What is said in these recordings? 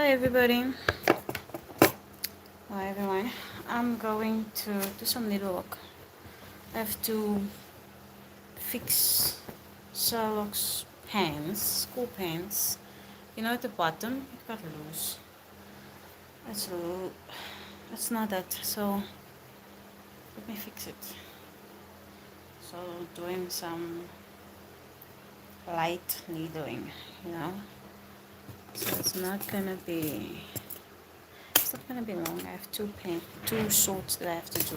Hi everybody. Hi everyone. I'm going to do some needlework. I have to fix Sherlock's pants, school pants. You know, at the bottom it got loose. It's not that. So let me fix it. So doing some light needling, you know. So it's not gonna be. It's not gonna be long. I have two shorts that I have to do.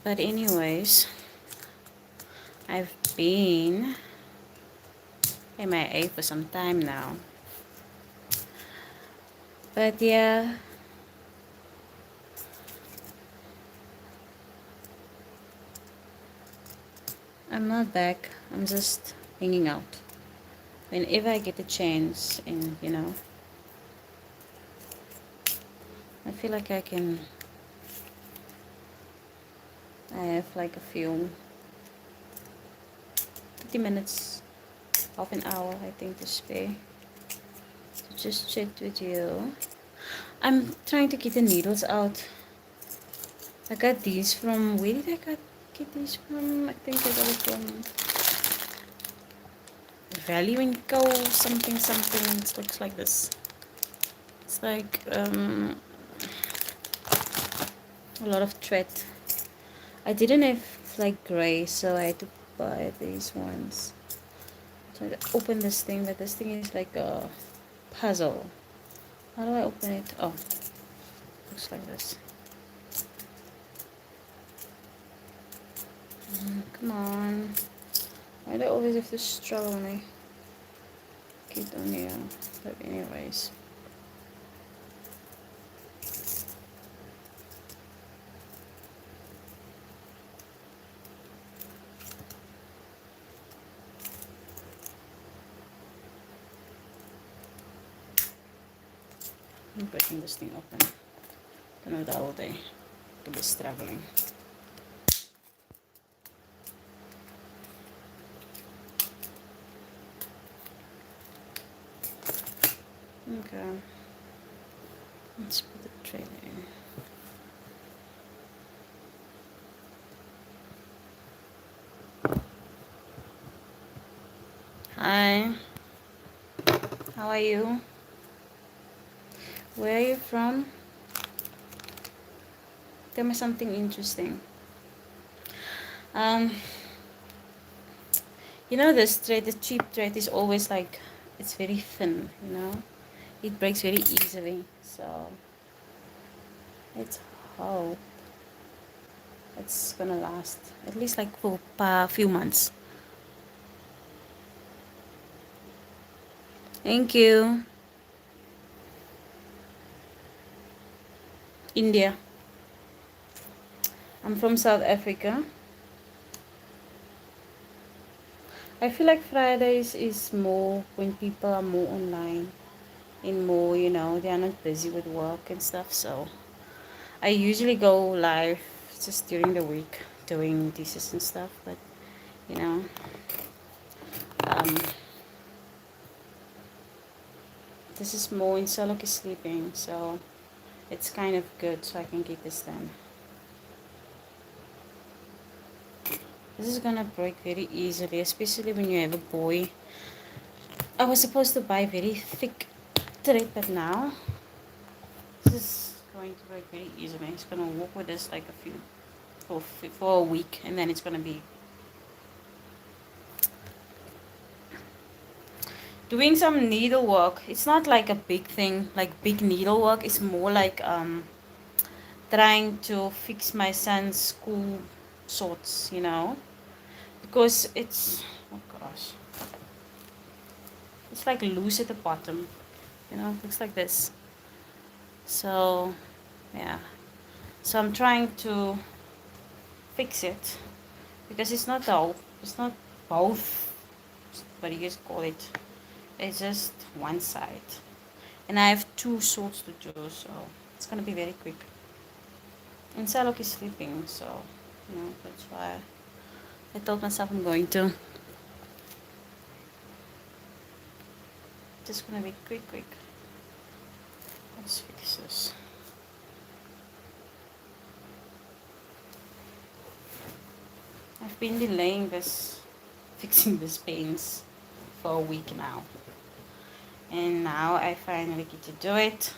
But anyways, I've been MIA for some time now. But yeah, I'm not back. I'm just hanging out. Whenever I get a chance, and I feel like I have like a few 50 minutes, half an hour, I think, to spare. To just chat with you. I'm trying to get the needles out. I got these from, where did I get these from? I think I got it from Value and Co. Something. It looks like this. It's like a lot of thread. I didn't have like gray, so I had to buy these ones. So I open this thing, but this thing is like a puzzle. How do I open it? Oh, looks like this. Come on. Why do I always have to struggle when I get on here? But anyways. I'm breaking this thing open. Don't know the whole day. I'll be struggling. Okay. Let's put the tray there. Hi. How are you? Where are you from? Tell me something interesting. Um, this thread, the cheap thread is always like, it's very thin, It breaks very easily. So, let's hope it's gonna last at least like for a few months. Thank you. India. I'm from South Africa. I feel like Fridays is more when people are more online and more, they are not busy with work and stuff. So I usually go live just during the week doing dishes and stuff. But, you know, um, this is more when Solok is sleeping. So it's kind of good so I can get this done. This is gonna break very easily, especially when you have a boy. I was supposed to buy very thick thread, but now this is going to break very easily. It's gonna walk with this like for a week, and then it's gonna be doing some needlework. It's not like a big thing, like big needlework. It's more like trying to fix my son's school shorts, because it's, oh gosh, it's like loose at the bottom, looks like this. So yeah, so I'm trying to fix it because it's not both, what do you guys call it, it's just one side, and I have two shorts to do, so it's gonna be very quick. And Salok is sleeping, so that's why I told myself I'm going to. Just gonna be quick. Let's fix this. I've been delaying this, fixing this paints for a week now. And now I finally get to do it.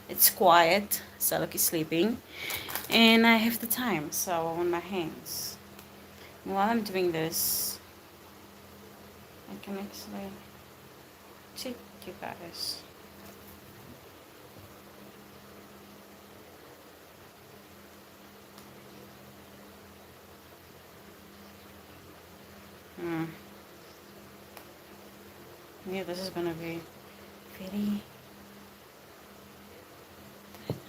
It's quiet, Salak is sleeping, and I have the time, so on my hands. And while I'm doing this, I can actually check you guys. Hmm. Yeah, this is gonna be very.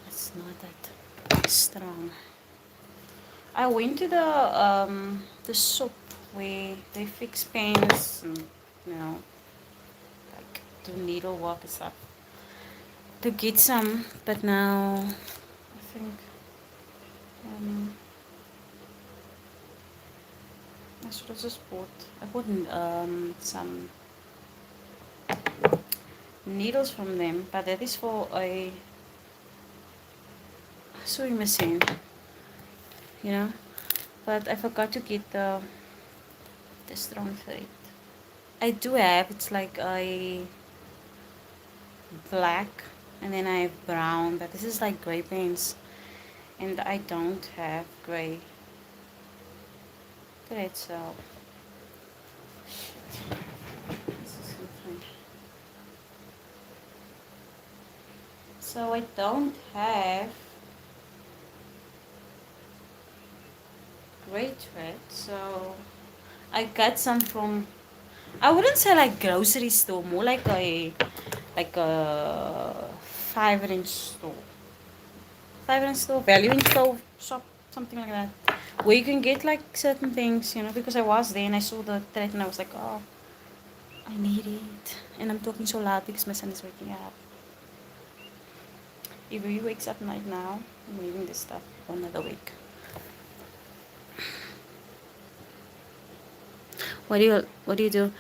It's not that strong. I went to the shop where they fix pens and like do needlework and stuff to get some, but now I think um, I should have just bought. I bought some needles from them, but that is for a sewing machine, you know. But I forgot to get the strong thread. I do have. It's like a black, and then I have brown, but this is like gray paints, and I don't have gray thread, so shit. This is something. So I don't have gray thread, so I got some from, I wouldn't say like grocery store, more like a 5-inch store. 5-inch store, value in store shop, something like that. Where you can get like certain things, because I was there and I saw the thread and I was like, oh, I need it. And I'm talking so loud because my son is waking up. If he wakes up right now, I'm leaving this stuff for another week. What do you do?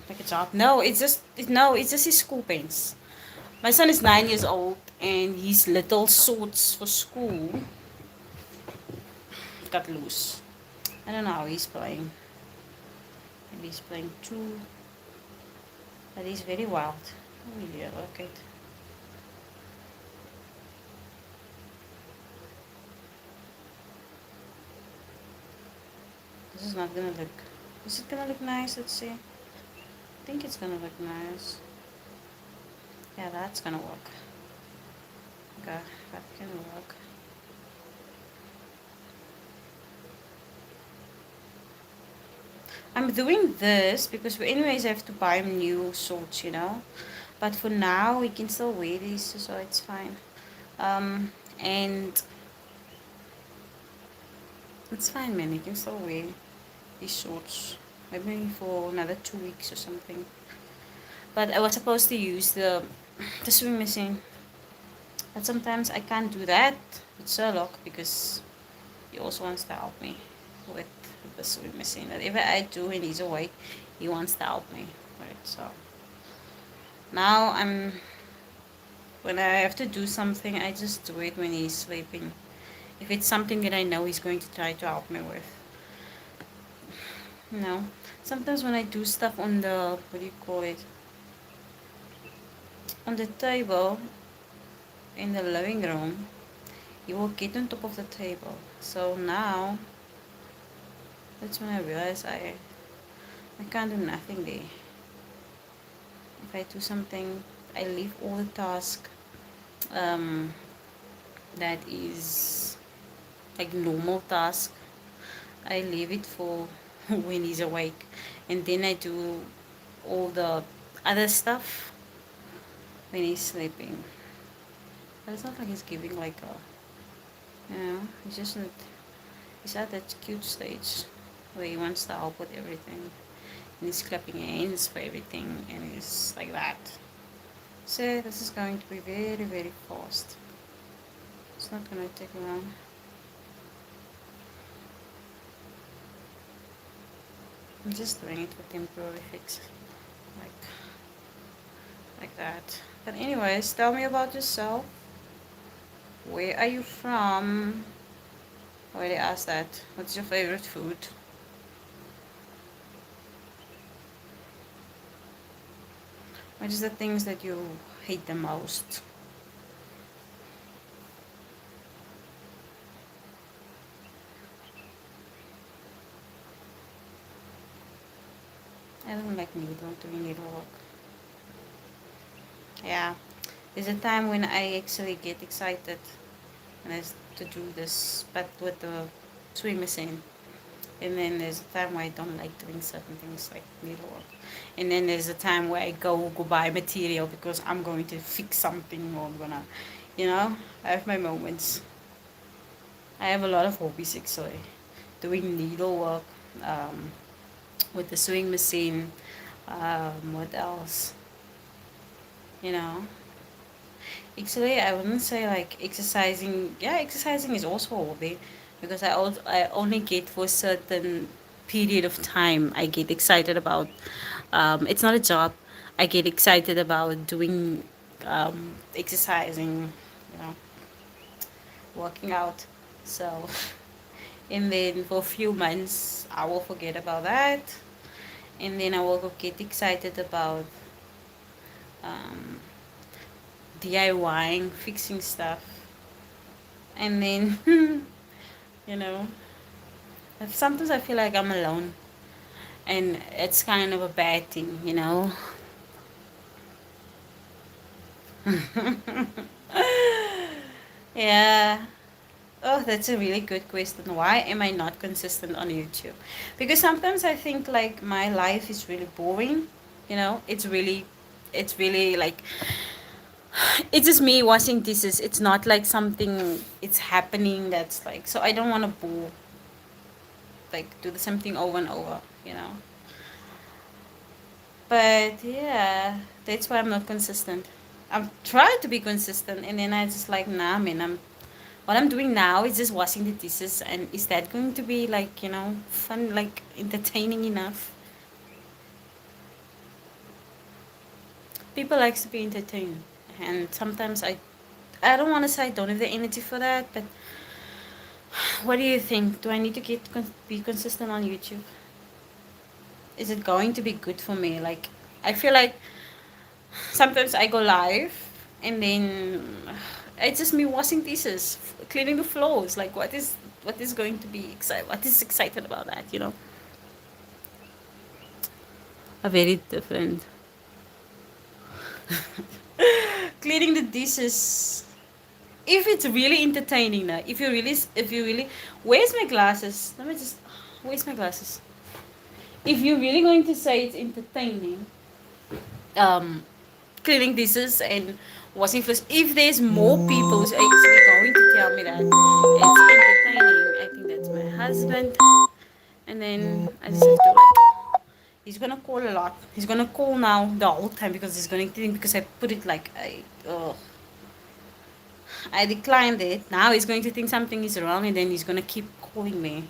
Like a job? No, it's just his school pens. My son is 9 years old and his little sorts for school got loose. I don't know how he's playing. Maybe he's playing too, but he's very wild. Oh yeah, look at. This is not gonna look. Is it gonna look nice? Let's see. I think it's gonna look nice. Yeah, that's gonna work. Okay, that can work. I'm doing this because we anyways have to buy him new sorts. But for now, we can still wear these, so it's fine. And it's fine, man. You can still wear these shorts. Maybe for another 2 weeks or something. But I was supposed to use the sewing machine. But sometimes I can't do that with Sherlock because he also wants to help me with the sewing machine. Whatever I do and he's awake, he wants to help me. Right, so now when I have to do something, I just do it when he's sleeping. If it's something that I know he's going to try to help me with. Sometimes when I do stuff on the, what do you call it? On the table in the living room, he will get on top of the table. So now, that's when I realize I can't do nothing there. If I do something, I leave all the task that is like normal task. I leave it for when he's awake, and then I do all the other stuff when he's sleeping. But it's not like he's giving like he's just not, he's at that cute stage where he wants to help with everything. And he's clapping hands for everything, and he's like that. So this is going to be very, very fast. It's not going to take long. I'm just doing it for temporary fix. Like, like that. But anyways, tell me about yourself. Where are you from? I already asked that. What's your favorite food? What is the things that you hate the most? I don't like doing needlework. Yeah, there's a time when I actually get excited when to do this, but with the sewing machine. And then there's a time where I don't like doing certain things like needlework. And then there's a time where I go buy material because I'm going to fix something or I'm gonna, I have my moments. I have a lot of hobbies actually. Doing needlework, um, with the sewing machine. What else? You know, actually, I wouldn't say like exercising. Yeah, exercising is also a hobby because I only get for a certain period of time. I get excited about. It's not a job. I get excited about doing exercising. You know, working out. So, and then for a few months, I will forget about that, and then I will get excited about um, DIYing, fixing stuff, and then you know, sometimes I feel like I'm alone, and it's kind of a bad thing, you know. Yeah. Oh, that's a really good question. Why am I not consistent on YouTube? Because sometimes I think like my life is really boring. You know, it's really like it's just me washing dishes. It's not like something it's happening that's like so I don't want to bore like do the same thing over and over. You know. But yeah, that's why I'm not consistent. I'm trying to be consistent, and then I just like nah, man. What I'm doing now is just washing the dishes, and is that going to be like fun, like entertaining enough? People likes to be entertained, and sometimes I don't want to say I don't have the energy for that, but what do you think? Do I need to be consistent on YouTube? Is it going to be good for me? Like I feel like sometimes I go live and then it's just me washing dishes, cleaning the floors. Like what is going to be excited? What is excited about that? A very different. Cleaning the dishes. If it's really entertaining now, if you really, where's my glasses? Where's my glasses? If you're really going to say it's entertaining, um, cleaning dishes and washing clothes. If there's more people who's actually going to tell me that it's entertaining, I think that's my husband. And then I just have to like, he's gonna call a lot. He's gonna call now the whole time because he's gonna think because I put it like I declined it. Now he's going to think something is wrong and then he's gonna keep calling me.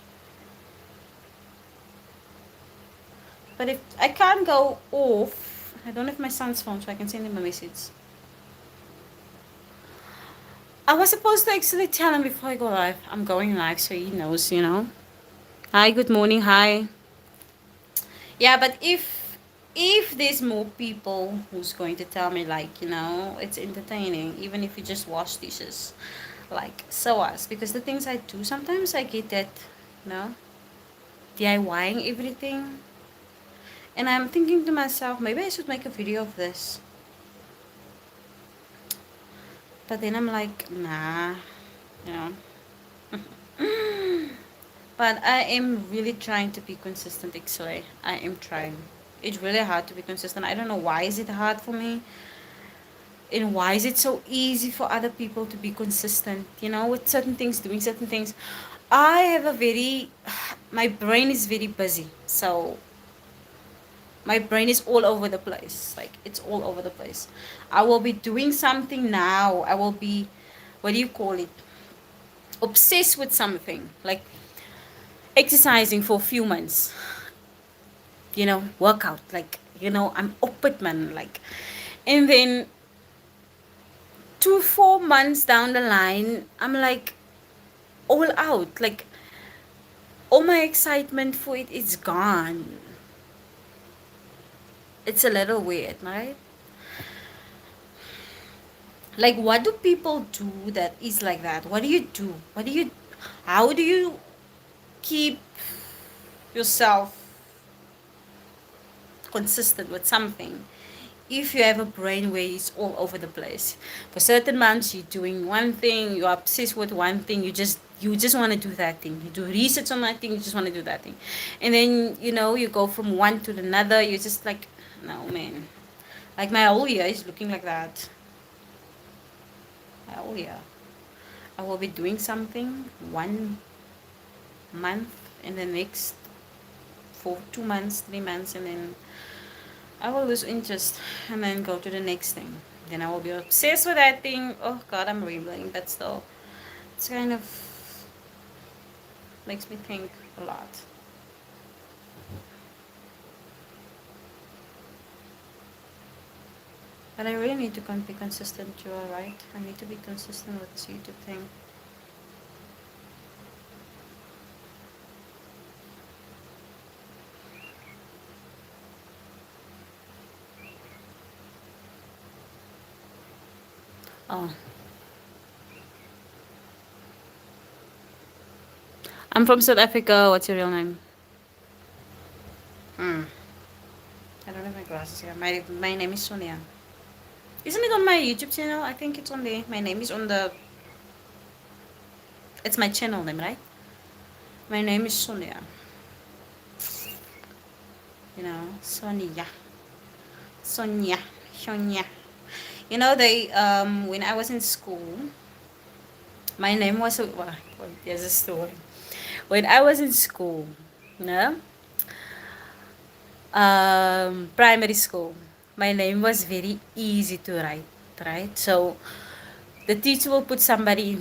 But if I can't go off, I don't have my son's phone so I can send him a message. I was supposed to actually tell him before I go live. I'm going live so he knows. Hi, good morning. Hi. Yeah, but if there's more people who's going to tell me like, it's entertaining, even if you just wash dishes. Like so us. Because the things I do sometimes I get that, you know, DIYing everything. And I'm thinking to myself, maybe I should make a video of this. But then I'm like, nah, you know. But I am really trying to be consistent actually. I am trying. It's really hard to be consistent. I don't know why is it hard for me and why is it so easy for other people to be consistent, with certain things, doing certain things. I have a very my brain is very busy. So my brain is all over the place. Like it's all over the place. I will be doing something now. I will be what do you call it? Obsessed with something. Like exercising for a few months, workout, like, I'm up it, man, like, And then 2 4 months down the line, I'm like all out. Like all my excitement for it is gone. It's a little weird, right? Like, what do people do that is like that? What do you do? How do you keep yourself consistent with something if you have a brain where it's all over the place? For certain months you're doing one thing, you're obsessed with one thing, you just want to do that thing, you do research on that thing, you just want to do that thing, and then you go from one to another, you're just like, no man, like my whole year is looking like that. My whole year I will be doing something 1 month, and the next for 2 months, 3 months, and then I will lose interest and then go to the next thing. Then I will be obsessed with that thing. Oh God, I'm rambling, but still, it's kind of makes me think a lot. But I really need to be consistent. You are right. I need to be consistent with this YouTube thing. Oh, I'm from South Africa. What's your real name? Hmm. I don't have my glasses here. My name is Sonia. Isn't it on my YouTube channel? I think it's on there. My name is on the. It's my channel name, right? My name is Sonia. Sonia. Sonia. Sonia. They when I was in school, my name was well, there's a story. When I was in school, no, primary school, my name was very easy to write, right? So the teacher will put somebody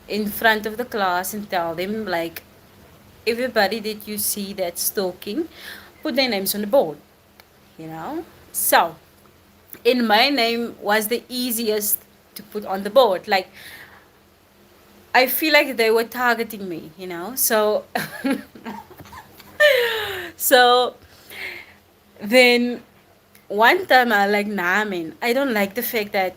in front of the class and tell them like, everybody that you see that's talking, put their names on the board, So, in my name was the easiest to put on the board. Like, I feel like they were targeting me, So, so then one time I like, nah, man, I don't like the fact that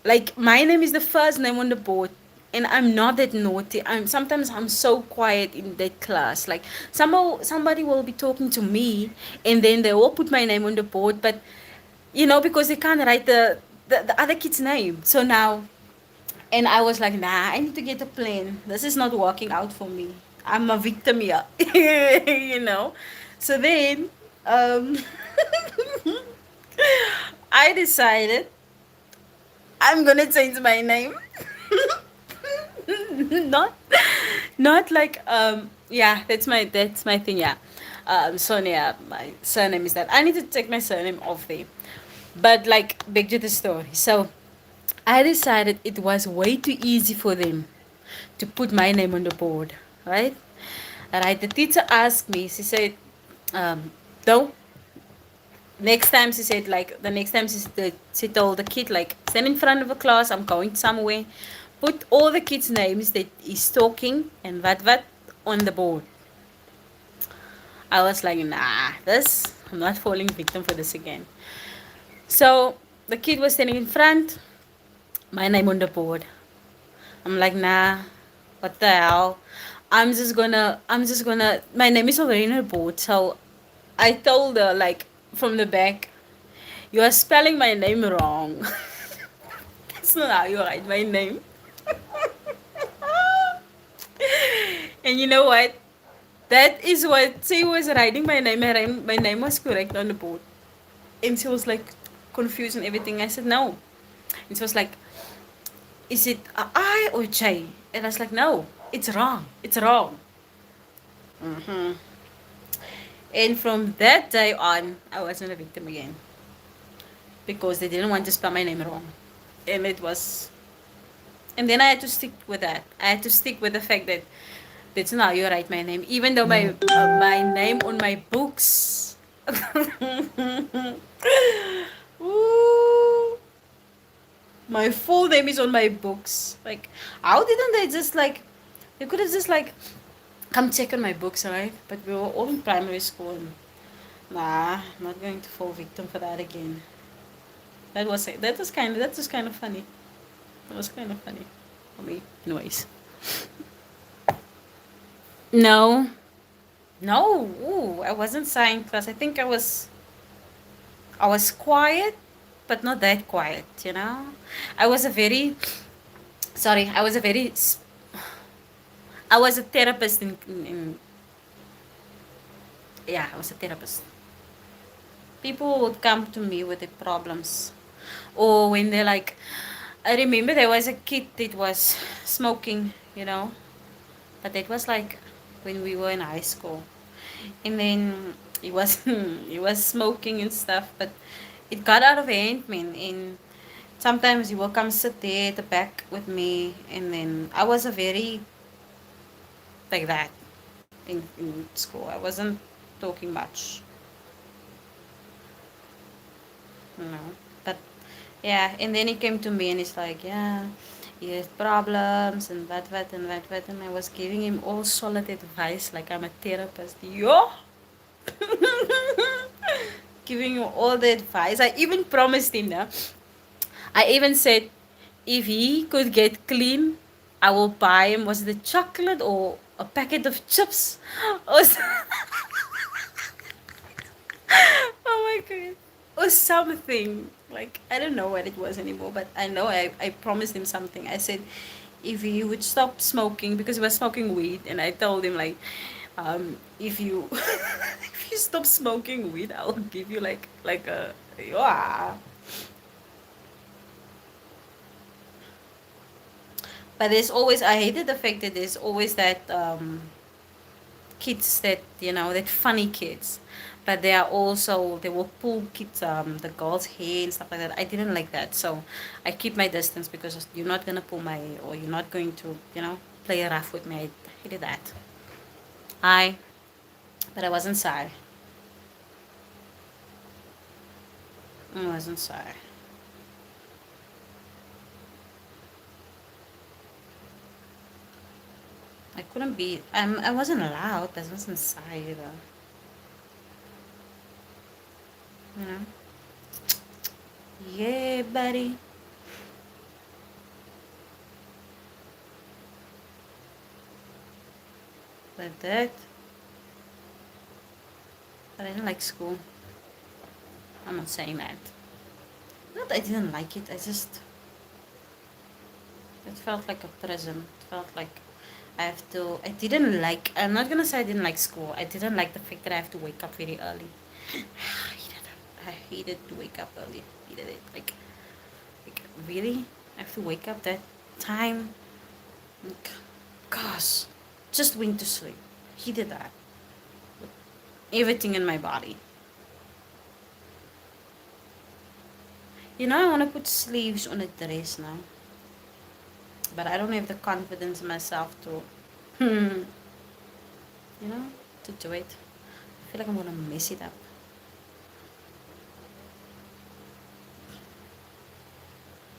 like my name is the first name on the board, and I'm not that naughty. I'm so quiet in that class. Like somebody will be talking to me, and then they will put my name on the board, but because they can't write the other kid's name. So now, and I was like, nah, I need to get a plan. This is not working out for me. I'm a victim here. So then, um, I decided I'm gonna change my name. not not like yeah, that's my thing, yeah. Sonia, my surname is that. I need to take my surname off there. But like back to the story. So I decided it was way too easy for them to put my name on the board, right? Alright, the teacher asked me, she said, don't next time she said like the next time she told the kid like, stand in front of a class, I'm going somewhere, put all the kids' names that is talking and what on the board. I was like, nah, I'm not falling victim for this again. So the kid was standing in front, my name on the board. I'm like, nah, what the hell? I'm just gonna my name is already on the board. So I told her like from the back, you are spelling my name wrong. That's not how you write my name. And you know what? That is what she was writing my name. My name was correct on the board. And she was like confused and everything. I said no. And she was like, is it a I or J? And I was like, no, it's wrong. It's wrong. hmm And from that day on, I wasn't a victim again. Because they didn't want to spell my name wrong. And it was. And then I had to stick with that. I had to stick with the fact that that's not how you write my name. Even though my name on my books My full name is on my books. Like, how didn't they just like, they could have just like come check on my books, right? But we were all in primary school. And, nah, not going to fall victim for that again. That was kind of funny. That was kind of funny for me, anyways. No, no, ooh, I wasn't science class. I think I was quiet, but not that quiet. You know, I was a very sorry. I was a therapist in yeah, I was a therapist. People would come to me with their problems, or when they're like, I remember there was a kid that was smoking. You know, but it was like when we were in high school, and then he was he was smoking and stuff, but it got out of hand, man. And sometimes he will come sit there at the back with me, and then I was a very like that in school. I wasn't talking much, you know. But yeah, and then he came to me and he's like, yeah, he has problems and what, and I was giving him all solid advice like I'm a therapist. Yo, giving him all the advice. I even promised him now. I even said if he could get clean, I will buy him was it a chocolate or a packet of chips or oh my god, or something. Like I don't know what it was anymore, but I know I promised him something. I said if he would stop smoking because he was smoking weed, and I told him like, if you if you stop smoking weed, I'll give you like a yeah. But there's always I hated the fact that there's always that kids that that funny kids, but they are also they will pull kids the girls' hair and stuff like that. I didn't like that, so I keep my distance because you're not gonna pull my or you're not going to play rough with me. I hated that. I but I wasn't sorry. I wasn't sorry. I couldn't be. I wasn't allowed, but I wasn't sorry either. You know. Yeah, buddy. But that. But I didn't like school. I'm not saying that. Not that I didn't like it. I just it felt like a prison. It felt like I have to. I didn't like. I'm not gonna say I didn't like school. I didn't like the fact that I have to wake up very early. I hated it. I hated to wake up early. Hated it. Like really, I have to wake up that time. Like, gosh, just went to sleep. He did that. Everything in my body. I want to put sleeves on a dress now, but I don't have the confidence in myself to, you know, to do it. I feel like I'm gonna mess it up.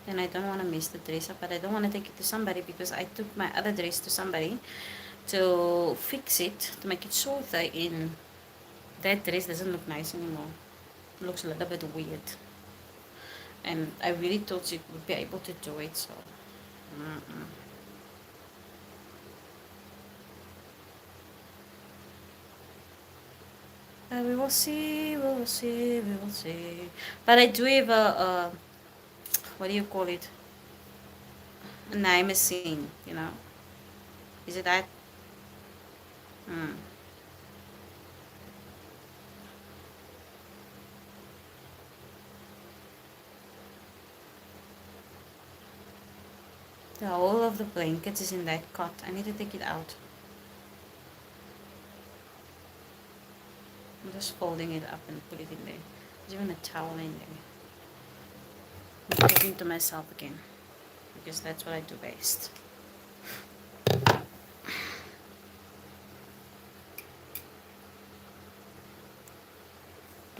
And I don't want to mess the dress up, but I don't want to take it to somebody because I took my other dress to somebody to fix it, to make it shorter, and that dress doesn't look nice anymore. It looks a little bit weird. And I really thought she would be able to do it, so. Mm-mm. We will see, we will see, we will see. But I do have a what do you call it? A name machine, Is it that? Mm. The whole of the blankets is in that cot. I need to take it out. I'm just folding it up and put it in there. There's even a towel in there. I'm talking to myself again because that's what I do best.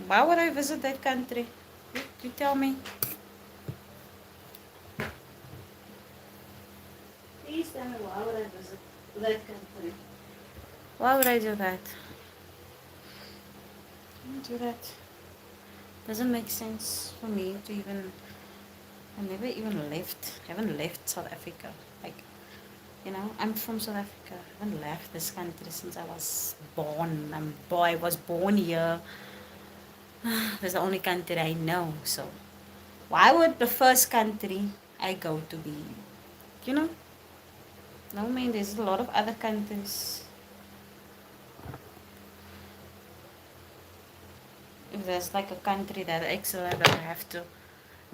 Why would I visit that country? You tell me. tell me, why would I visit that country? Why would I do that? I don't do that. Doesn't make sense for me to even. I never even left. Haven't left South Africa. Like, I'm from South Africa. I haven't left this country since I was born. I was born here. That's the only country I know. So, why would the first country I go to be? You know? No, man. There's a lot of other countries. If there's like a country that actually I don't have to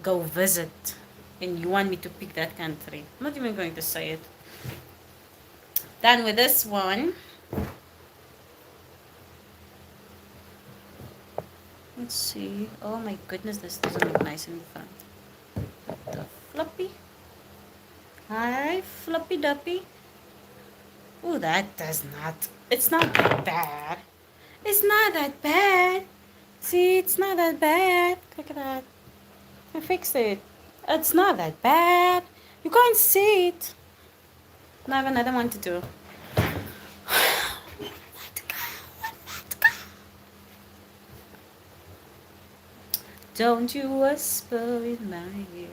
go visit, and you want me to pick that country, I'm not even going to say it. Done with this one. Let's see. Oh my goodness, this doesn't look nice in the front. The floppy. Hi, floppy duppy. Oh, that does not. It's not that bad. It's not that bad. See, it's not that bad. Look at that. I fixed it. It's not that bad. You can't see it. Now I have another one to do. Don't you whisper in my ears.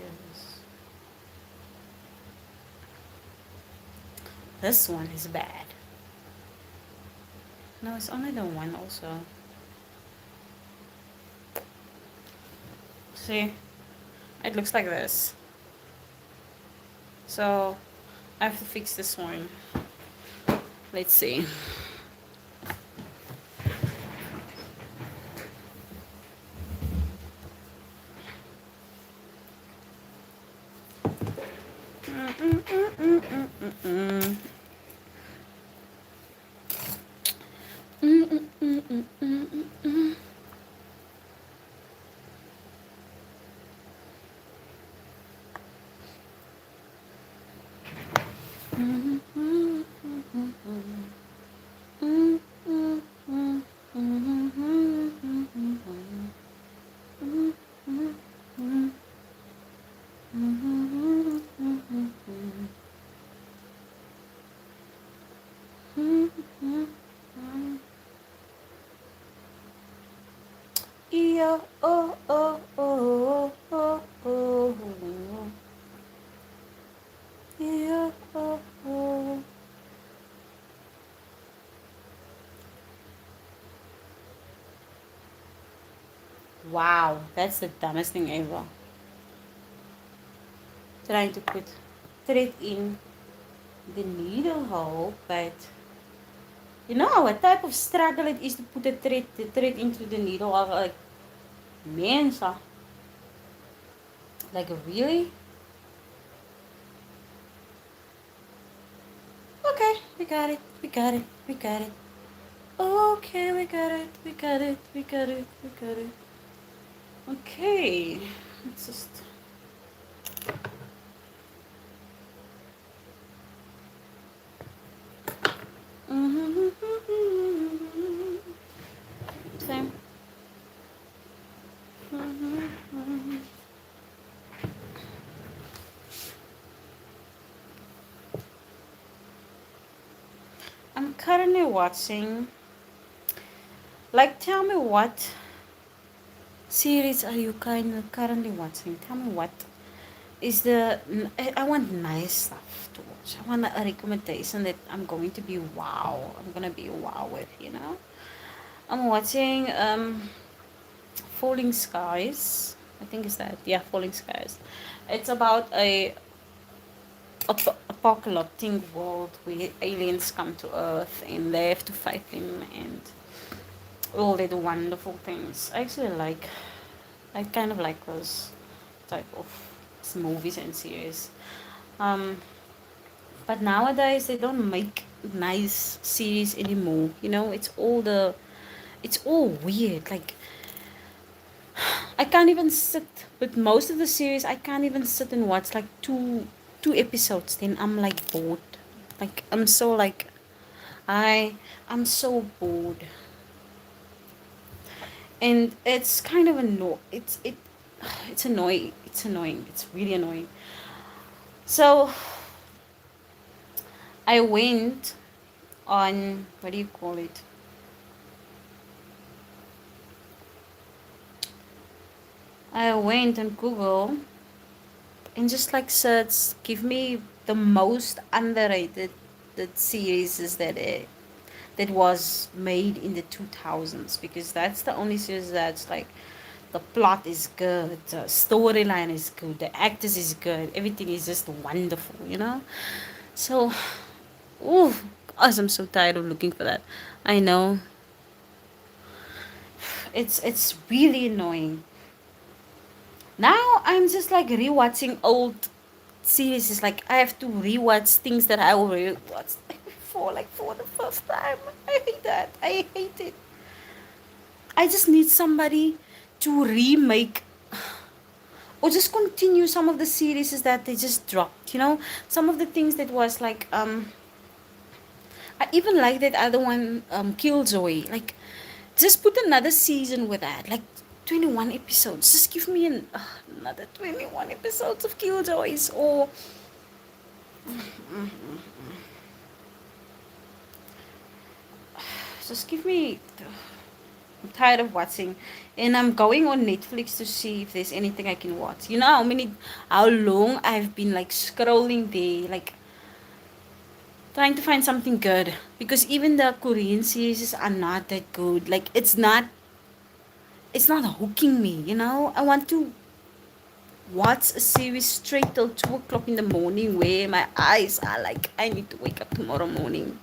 This one is bad. No, it's only the one also. See? It looks like this. So, I have to fix this one. Let's see. Yeah, oh, oh, oh, oh, oh, oh. Yeah, oh, oh. Wow, that's the dumbest thing ever. Trying to put thread in the needle hole, but you know what type of struggle it is to put the thread into the needle hole, like mensa. Like really? Okay, we got it, we got it, we got it. Okay, we got it, we got it, we got it, we got it. Okay, let's just. Same. I'm currently watching. Like, tell me what series are you currently watching? Tell me what is the. I want nice stuff to watch. I want a recommendation that I'm going to be wow. I'm gonna be wow with. I'm watching Falling Skies. I think it's that. Yeah, Falling Skies. It's about a apocalyptic world where aliens come to Earth and they have to fight them and all the wonderful things. I kind of like those type of movies and series. Um, but nowadays they don't make nice series anymore. It's all weird. Like I can't even sit with most of the series. I can't even sit and watch like two episodes. Then I'm like bored. Like I'm so bored. And it's kind of it's annoying. It's annoying. It's really annoying. So I went on, what do you call it? I went on Google and just like search, give me the most underrated series is that was made in the 2000s, because that's the only series that's like the plot is good, the storyline is good, the actors is good, everything is just wonderful, you know. So, ooh, gosh, I'm so tired of looking for that. I know it's really annoying. Now I'm just like rewatching old series. It's like I have to rewatch things that I already watched before, like for the first time. I hate that. I hate it. I just need somebody to remake or just continue some of the series that they just dropped. You know, some of the things that was like I even like that other one, Killjoy. Like, just put another season with that. Like 21 episodes. Just give me another 21 episodes of Killjoys, or just give me. I'm tired of watching, and I'm going on Netflix to see if there's anything I can watch. You know how long I've been like scrolling there, like trying to find something good, because even the Korean series are not that good. Like it's not hooking me. You know, I want to watch a series straight till 2 o'clock in the morning, where my eyes are like I need to wake up tomorrow morning,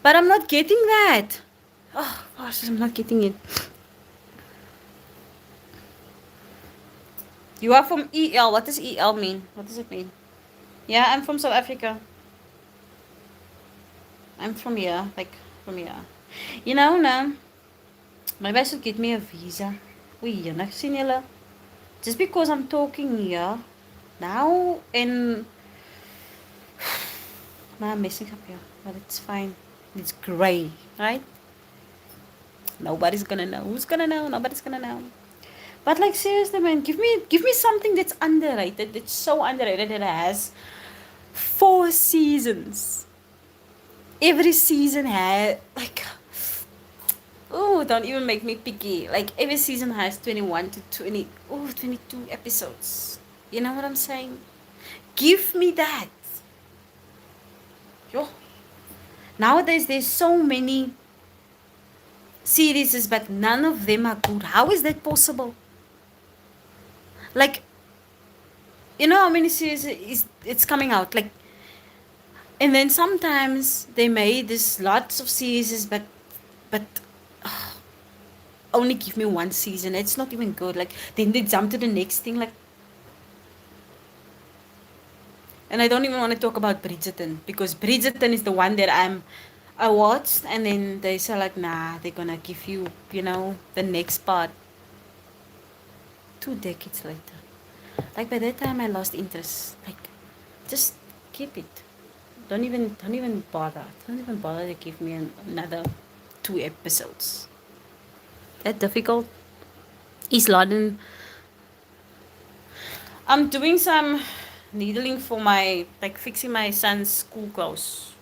but I'm not getting that. Oh gosh, I'm not getting it. You are from EL. What does EL mean? What does it mean? Yeah, I'm from South Africa. I'm from here, like from here. You know, no. Maybe I should get me a visa. Oei, jene, sien julle? Just because I'm talking here now, and now I'm messing up here, but it's fine. It's grey, right? Nobody's gonna know. Who's gonna know? Nobody's gonna know. But like seriously, man, give me something that's underrated. It's so underrated. It has 4 seasons. Every season had like, oh, don't even make me picky. Like every season has 21 to 20, oh, 22 episodes. You know what I'm saying? Give me that. Yo. Nowadays there's so many series, but none of them are good. How is that possible? Like, you know how many series is it's coming out? Like, and then sometimes they made this lots of series, but only give me one season. It's not even good. Like then they jump to the next thing. Like, and I don't even want to talk about Bridgerton, because Bridgerton is the one that I watched, and then they say like, nah, they're gonna give you, the next part 2 decades later. Like by that time, I lost interest. Like, just keep it. Don't even bother. Don't even bother to give me another 2 episodes. That difficult. East London. I'm doing some needling for like fixing my son's school clothes,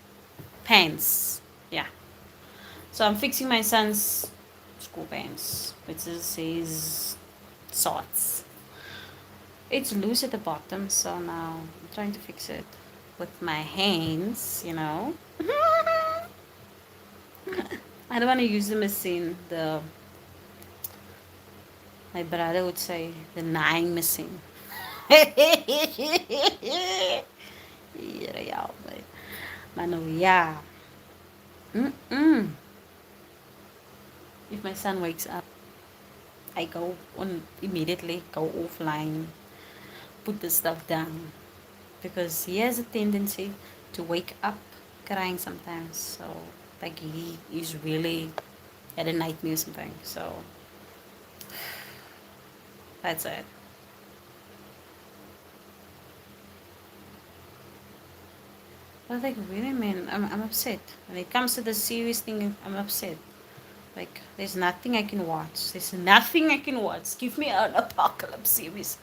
pants. Yeah. So I'm fixing my son's school pants, which is his shorts. It's loose at the bottom, so now I'm trying to fix it with my hands. I don't want to use the machine. My brother would say the nine machine. Yeah, Mano, yeah. Mm-mm. If my son wakes up, I go on immediately, go offline, put the stuff down, because he has a tendency to wake up crying sometimes. So like he is really had a nightmare or something. So that's it. But like really, man, I'm upset. When it comes to the serious thing, I'm upset. Like there's nothing I can watch. There's nothing I can watch. Give me an apocalypse series.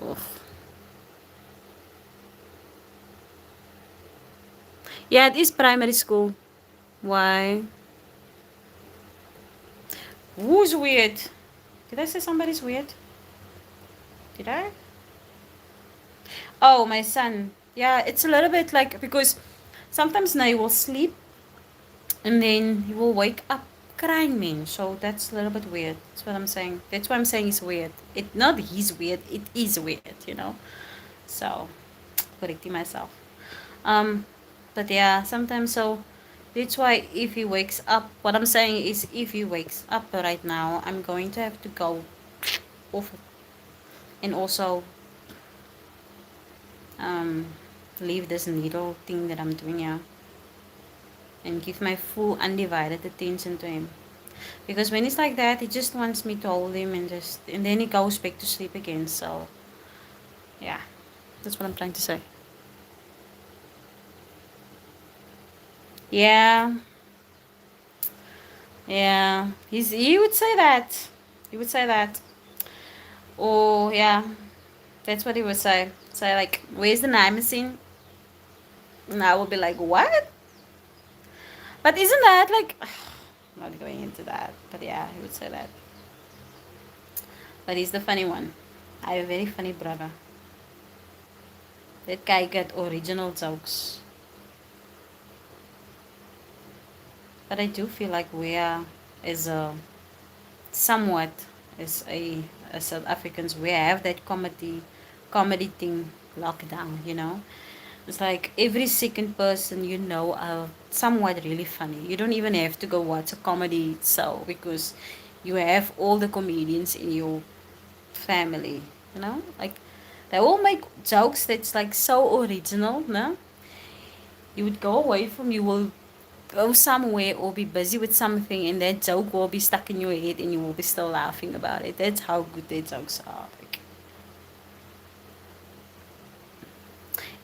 Oof. Yeah, it is primary school. Why? Who's weird? Did I say somebody's weird? Did I? Oh, my son. Yeah, it's a little bit like because sometimes now he will sleep and then he will wake up crying man. So that's a little bit weird. That's what I'm saying. That's why I'm saying it's weird. It not he's weird. It is weird. You know. So correcting myself. Um, but yeah, sometimes so. That's why if he wakes up, what I'm saying is if he wakes up right now, I'm going to have to go off and also um, leave this needle thing that I'm doing here and give my full undivided attention to him. Because when it's like that, he just wants me to hold him and then he goes back to sleep again. So yeah, that's what I'm trying to say. Yeah, yeah. He would say that. He would say that. Oh yeah, that's what he would say. Say like, where's the name machine? And I would be like, what? But isn't that like? I'm not going into that. But yeah, he would say that. But he's the funny one. I have a very funny brother. That guy got original jokes. But I do feel like we are, as a somewhat, as a as South Africans, we have that comedy thing locked down. You know, it's like every second person you know are somewhat really funny. You don't even have to go watch a comedy show because you have all the comedians in your family. You know, like they all make jokes that's like so original. No, you would go away from you will go somewhere or be busy with something and that joke will be stuck in your head and you will be still laughing about it. That's how good their jokes are. Like,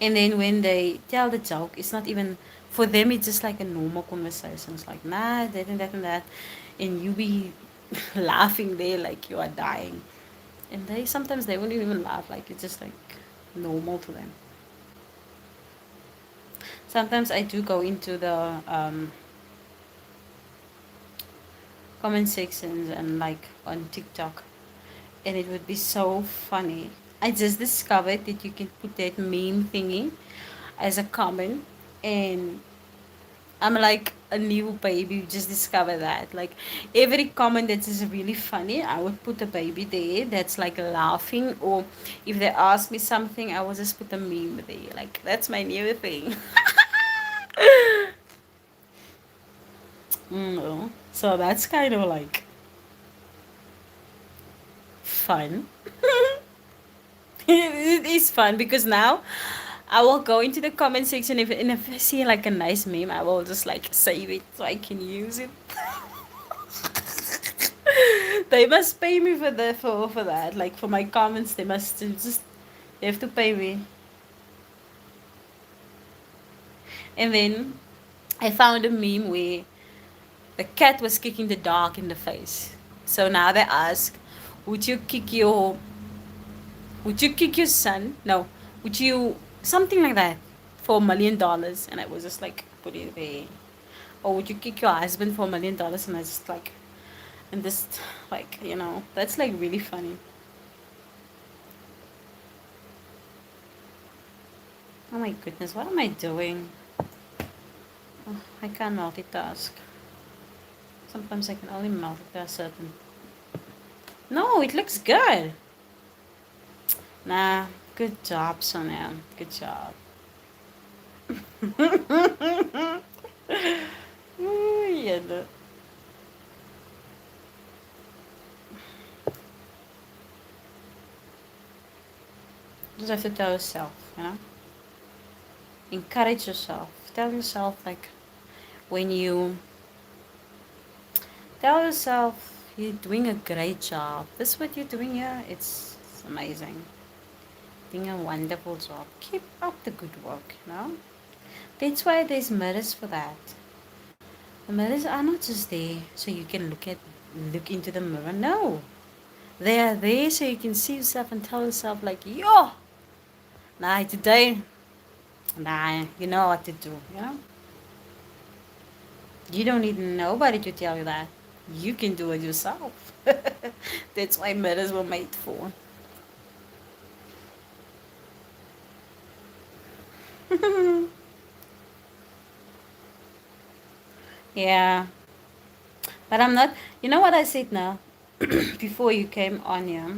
and then when they tell the joke, it's not even for them. It's just like a normal conversation. It's like nah, that and that and that, and you be laughing there like you are dying. And they sometimes they won't even laugh. Like it's just like normal to them. Sometimes I do go into the comment sections and like on TikTok and it would be so funny. I just discovered that you can put that meme thingy as a comment, and I'm like a new baby who just discovered that. Like every comment that is really funny, I would put a baby there that's like laughing, or if they ask me something, I will just put a meme there. Like that's my new thing. So that's kind of like fun. It is fun because now I will go into the comment section if I see like a nice meme, I will just like save it so I can use it. They must pay me for for that. Like for my comments, they must just they have to pay me. And then I found a meme where the cat was kicking the dog in the face. So now they ask, would you kick your would you kick your son? No. Would you something like that for $1 million? And I was just like put it there. Or would you kick your husband for $1 million? And I just like and just like that's like really funny. Oh my goodness, what am I doing? Oh, I can't multitask. Sometimes I can only multitask certain. No, it looks good. Nah, good job, Sonia. Good job. Ooh, yeah, just have to tell yourself. Encourage yourself. Tell yourself, like, when you tell yourself you're doing a great job. This is what you're doing here. It's amazing. Doing a wonderful job. Keep up the good work. That's why there's mirrors for that. The mirrors are not just there so you can look into the mirror. No. They are there so you can see yourself and tell yourself like, yo, nah, today, nah, you know what to do. You don't need nobody to tell you that. You can do it yourself. That's why mirrors were made for. Yeah. But I'm not, you know what I said now? Before you came on here,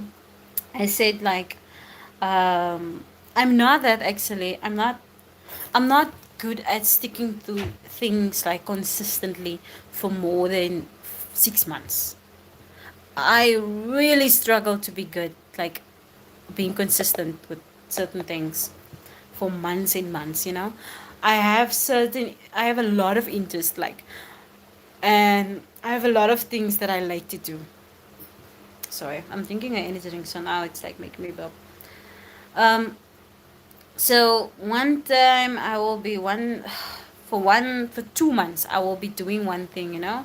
I said like, I'm not that actually. I'm not good at sticking to things like consistently for more than 6 months. I really struggle to be good, like being consistent with certain things for months and months, you know. I have a lot of interest, like, and I have a lot of things that I like to do. Sorry, I'm thinking of anything, so now it's like making me burp. Um, so one time I will be for 2 months I will be doing one thing, you know,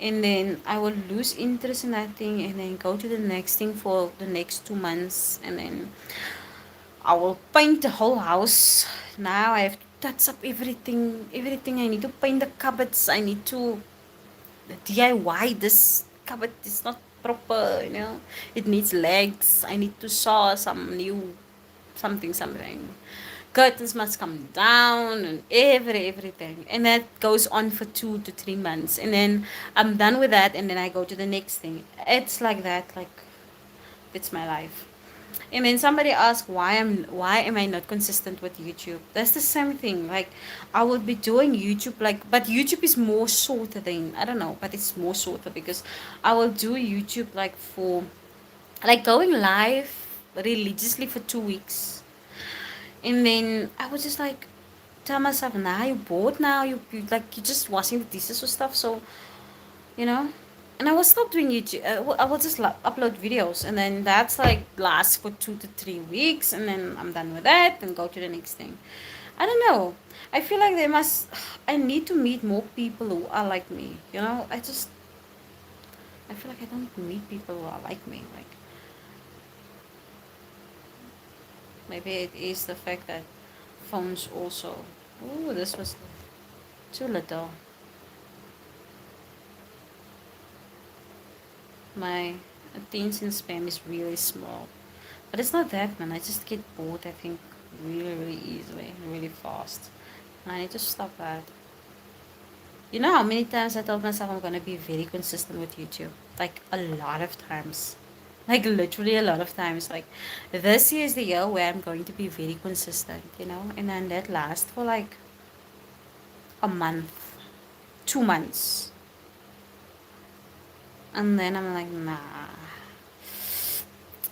and then I will lose interest in that thing, and then go to the next thing for the next 2 months, and then I will paint the whole house. Now I have to touch up everything. I need to paint the cupboards. I need to DIY this cupboard is not proper, you know. It needs legs. I need to saw some new something. Curtains must come down and everything. And that goes on for 2 to 3 months. And then I'm done with that, and then I go to the next thing. It's like that, like it's my life. And then somebody asked why am I not consistent with YouTube? That's the same thing. Like I would be doing YouTube, like, but YouTube is more shorter than, I don't know, but it's more shorter because I will do YouTube like for, like, going live religiously for 2 weeks, and then I was just like tell myself, nah, you're bored now. You like you're just washing the dishes or stuff. So you know, and I will stop doing YouTube. I will just upload videos, and then that's like lasts for 2 to 3 weeks, and then I'm done with that and go to the next thing. I don't know. I feel like they must. I need to meet more people who are like me. You know, I feel like I don't meet people who are like me. Like maybe it is the fact that phones also. Oh, this was too little. My attention span is really small. But it's not that, man. I just get bored, I think, really easily, really fast. And I need to stop that. You know how many times I told myself I'm gonna be very consistent with YouTube? Like a lot of times. Like literally a lot of times. Like this year is the year where I'm going to be very consistent, you know? And then that lasts for like a month, 2 months. And then I'm like, nah.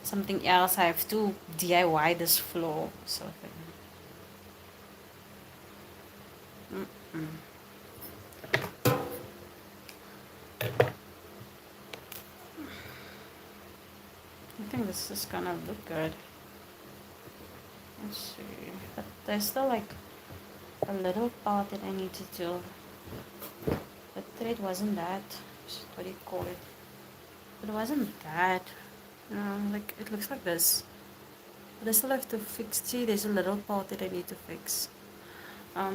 Something else. I have to DIY this floor. So mm-mm. I think this is gonna look good. Let's see. But there's still like a little part that I need to do. The thread wasn't that. What do you call it? It wasn't that. Like it looks like this. But I still have to fix. See, there's a little part that I need to fix. I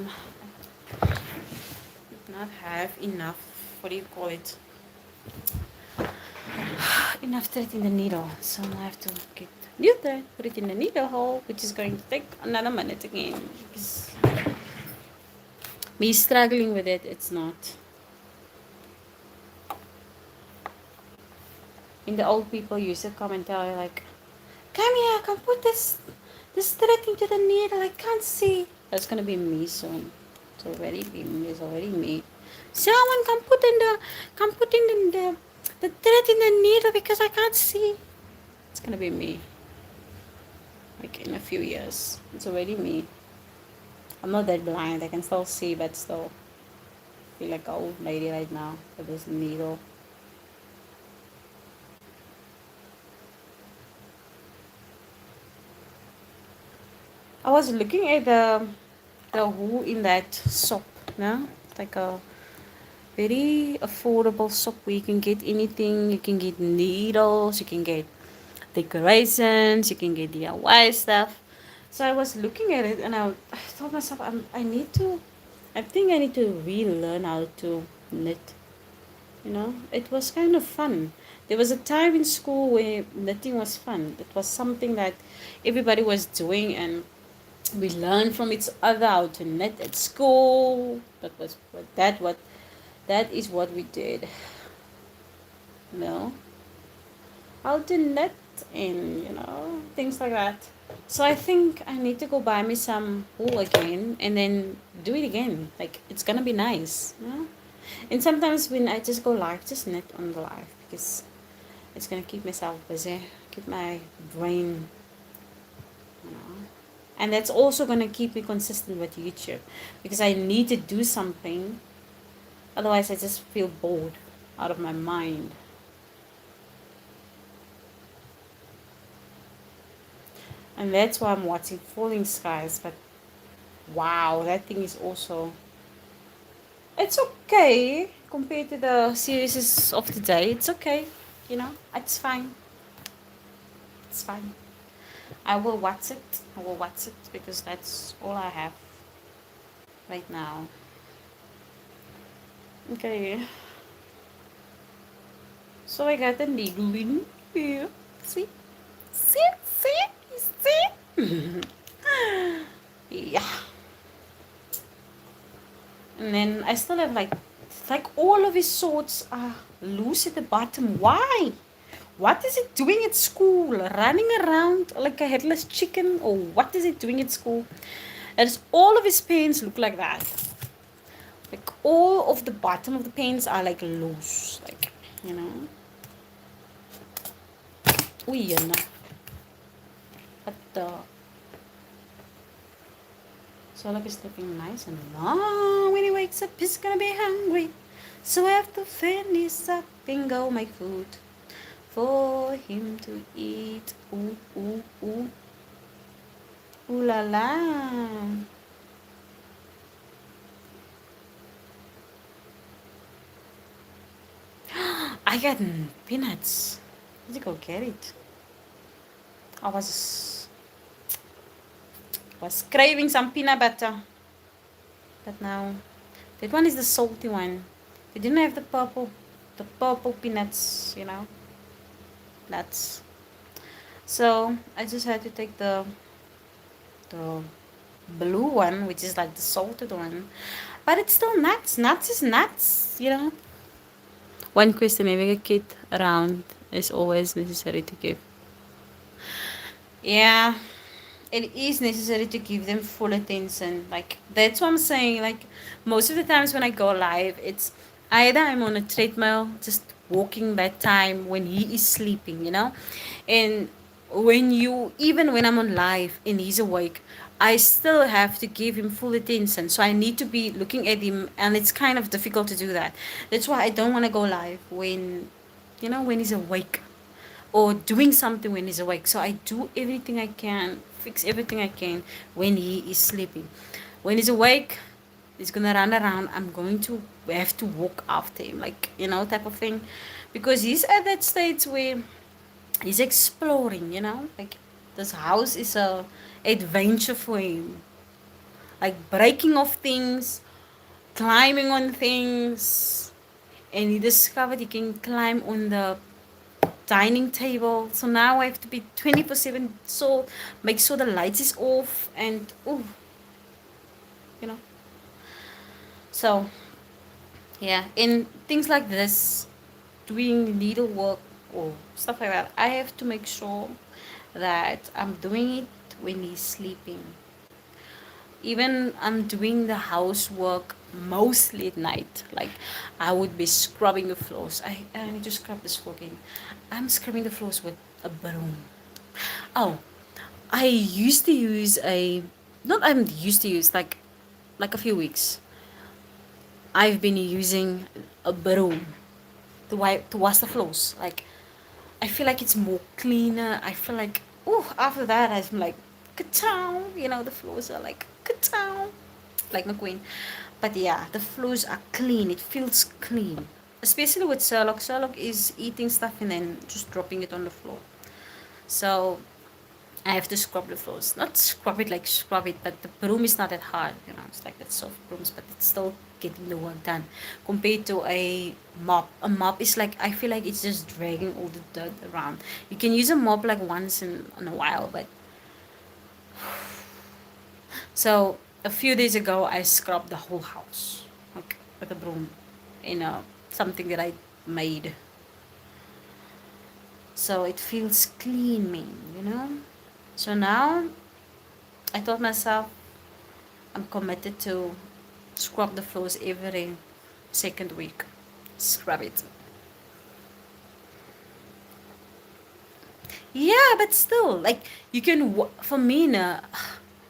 did not have enough. What do you call it? Enough thread in the needle. So I have to get new thread, put it in the needle hole, which is going to take another minute again. Because me struggling with it, it's not. And the old people used to come and tell you like, come here, come put this thread into the needle. I can't see. That's gonna be me soon. It's already me. Someone come put in the thread in the needle because I can't see. It's gonna be me. Like in a few years. It's already me. I'm not that blind. I can still see, but still feel like an old lady right now with this needle. I was looking at the who in that shop, no? Like a very affordable shop where you can get anything. You can get needles, you can get decorations, you can get DIY stuff. So I was looking at it, and I told myself I think I need to relearn how to knit. You know, it was kind of fun. There was a time in school where knitting was fun. It was something that everybody was doing, and we learned from each other how to knit at school. That is what we did. You know, how to knit and things like that. So I think I need to go buy me some wool again and then do it again. Like it's gonna be nice, you know. And sometimes when I just go live, just knit on the live because it's gonna keep myself busy, keep my brain, you know. And that's also gonna keep me consistent with YouTube because I need to do something. Otherwise, I just feel bored out of my mind. And that's why I'm watching Falling Skies. But wow, that thing is also. It's okay compared to the series of the day. It's okay, It's fine. It's fine. I will watch it. I will watch it because that's all I have right now. Okay. So I got the needle in here. See? See? See? See? Yeah. And then I still have like all of his swords are loose at the bottom. Why? What is it doing at school? Running around like a headless chicken? Or what is it doing at school? And all of his pens look like that. Like all of the bottom of the pens are like loose. Like, you know. Oei, what the? So like he's sleeping nice and long. When he wakes up, he's gonna be hungry. So I have to finish up and go make food for him to eat. Ooh, ooh, ooh. Ooh la la. I got peanuts. Let's go get it. I was craving some peanut butter. But now, that one is the salty one. They didn't have the purple peanuts, nuts. So I just had to take the blue one, which is like the salted one. But it's still nuts. Nuts is nuts. One question having a kid around is always necessary to give. Yeah, it is necessary to give them full attention. Like that's what I'm saying. Like most of the times when I go live, it's either I'm on a treadmill, just walking that time when he is sleeping. And even when I'm on live and he's awake, I still have to give him full attention. So I need to be looking at him, and it's kind of difficult to do that. That's why I don't want to go live when he's awake or doing something when he's awake. So I do everything I can, fix everything I can when he is sleeping. When he's awake, he's gonna run around. I'm going to have to walk after him, type of thing, because he's at that stage where he's exploring. Like this house is a adventure for him, like breaking off things, climbing on things, and he discovered he can climb on the dining table. So now I have to be 24/7. So make sure the lights is off and you know. So yeah, in things like this, doing needlework or stuff like that, I have to make sure that I'm doing it when he's sleeping. Even I'm doing the housework mostly at night. Like I would be scrubbing the floors. I need to scrub this floor again. I'm scrubbing the floors with a broom. Oh, I used to use a not I'm used to use like a few weeks. I've been using a broom to wash the floors. Like I feel like it's more cleaner. I feel like after that I'm like ka-chow. The floors are like ka-chow, like McQueen. But yeah, the floors are clean. It feels clean. Especially with Sherlock. Sherlock is eating stuff and then just dropping it on the floor. So I have to scrub the floors. Not scrub it like scrub it, but the broom is not that hard, you know. It's like that soft brooms, but it's still getting the work done. Compared to a mop. A mop is like, I feel like it's just dragging all the dirt around. You can use a mop like once in a while, but so a few days ago I scrubbed the whole house, like with a broom, in a something that I made. So it feels clean, man, you know. So now I told myself I'm committed to scrub the floors every second week. Scrub it. Yeah, but still, like you can. For me,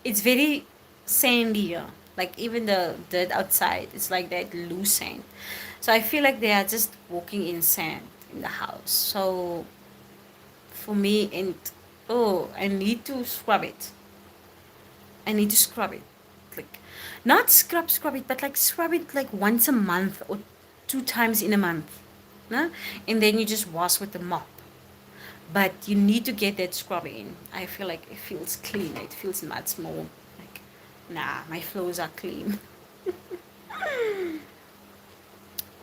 it's very sandy here. Like even the dirt outside, it's like that loose sand. So I feel like they are just walking in sand in the house. So for me, and oh, I need to scrub it. I need to scrub it. Like, not scrub it, but like scrub it like once a month or 2 times in a month. No? And then you just wash with the mop. But you need to get that scrub in. I feel like it feels clean. It feels much more like, nah, my floors are clean.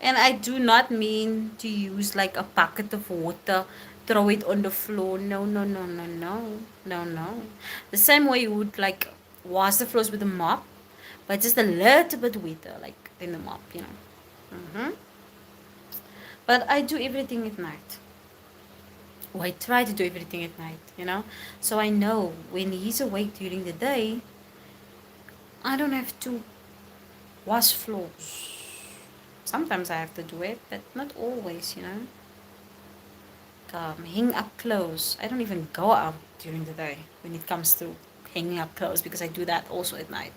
And I do not mean to use like a bucket of water, throw it on the floor. No, no, no, no, no, no, no. The same way you would like wash the floors with a mop, but just a little bit wetter, like in the mop, you know. hmm But I do everything at night. Or I try to do everything at night, you know. So I know when he's awake during the day, I don't have to wash floors. Sometimes I have to do it, but not always, you know. Hang up clothes. I don't even go out during the day when it comes to hanging up clothes because I do that also at night.